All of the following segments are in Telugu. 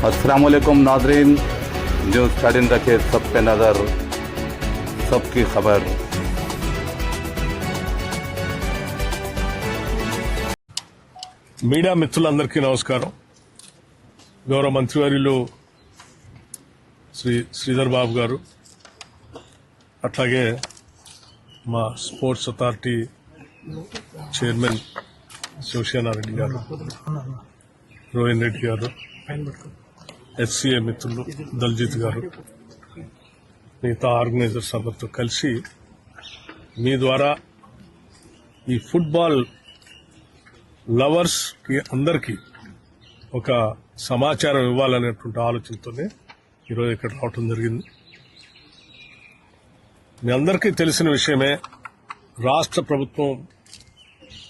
अस्सलाम वालेकुम नाज़रीन, न्यूज़ 13 रखे सब पे नज़र, सबकी खबर। మీడియా మిత్రులందరికీ నమస్కారం. గౌరవ మంత్రివర్యులు శ్రీ శ్రీధర్ బాబు గారు, అట్లాగే మా స్పోర్ట్స్ అథారిటీ చైర్మన్ శివసేనారెడ్డి గారు, రోహిన్ రెడ్డి గారు, హెచ్సిఏ మిత్రులు దల్జిత్ గారు, మిగతా ఆర్గనైజర్స్ అందరితో కలిసి మీ ద్వారా ఈ ఫుట్బాల్ లవర్స్ కి అందరికీ ఒక సమాచారం ఇవ్వాలనేటువంటి ఆలోచనతోనే ఈరోజు ఇక్కడ రావటం జరిగింది. మీ అందరికీ తెలిసిన విషయమే, రాష్ట్ర ప్రభుత్వం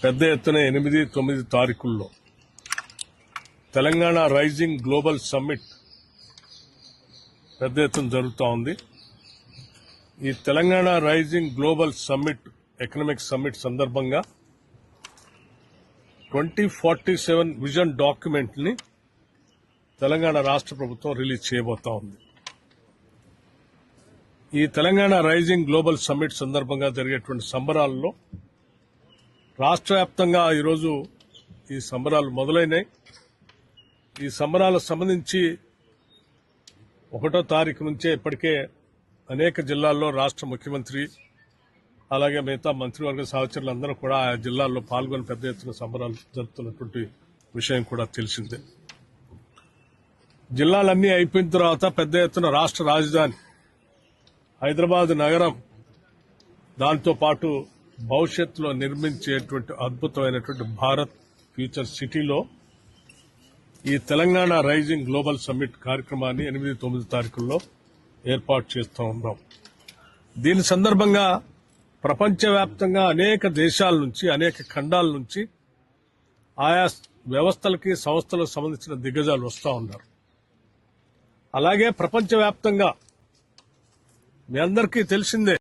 పెద్ద ఎత్తున 8-9 తారీఖుల్లో తెలంగాణ రైజింగ్ గ్లోబల్ సమ్మిట్ పెద్ద ఎత్తున జరుగుతూ ఉంది. ఈ Telangana rising global summit, economic summit సందర్భంగా 2047 విజన్ డాక్యుమెంట్ ని తెలంగాణ రాష్ట్ర ప్రభుత్వం రిలీజ్ చేయబోతా ఉంది. ఈ తెలంగాణ రైజింగ్ గ్లోబల్ సమ్మిట్ సందర్భంగా జరిగేటువంటి సంబరాల్లో రాష్ట్ర వ్యాప్తంగా ఈరోజు ఈ సంబరాలు మొదలైనాయి. ఈ సంబరాలకు సంబంధించి 1వ తారీఖు నుంచే ఇప్పటికే అనేక జిల్లాల్లో రాష్ట్ర ముఖ్యమంత్రి అలాగే మిగతా మంత్రివర్గ సహచరులందరూ కూడా ఆ జిల్లాల్లో పాల్గొని పెద్ద ఎత్తున సంబరాలు జరుపుతున్నటువంటి విషయం కూడా తెలిసిందే. జిల్లాలన్నీ అయిపోయిన తర్వాత పెద్ద ఎత్తున రాష్ట్ర రాజధాని హైదరాబాద్ నగరం, దాంతో పాటు భవిష్యత్తులో నిర్మించేటువంటి అద్భుతమైనటువంటి భారత్ ఫ్యూచర్ సిటీలో ఈ తెలంగాణ రైజింగ్ గ్లోబల్ సమ్మిట్ కార్యక్రమాన్ని 8-9 తారీఖుల్లో ఏర్పాటు చేస్తూ ఉన్నాం. దీని సందర్భంగా ప్రపంచవ్యాప్తంగా అనేక దేశాల నుంచి, అనేక ఖండాల నుంచి ఆయా వ్యవస్థలకి, సంస్థలకు సంబంధించిన దిగ్గజాలు వస్తూ ఉన్నారు. అలాగే ప్రపంచవ్యాప్తంగా మీ అందరికీ తెలిసిందే,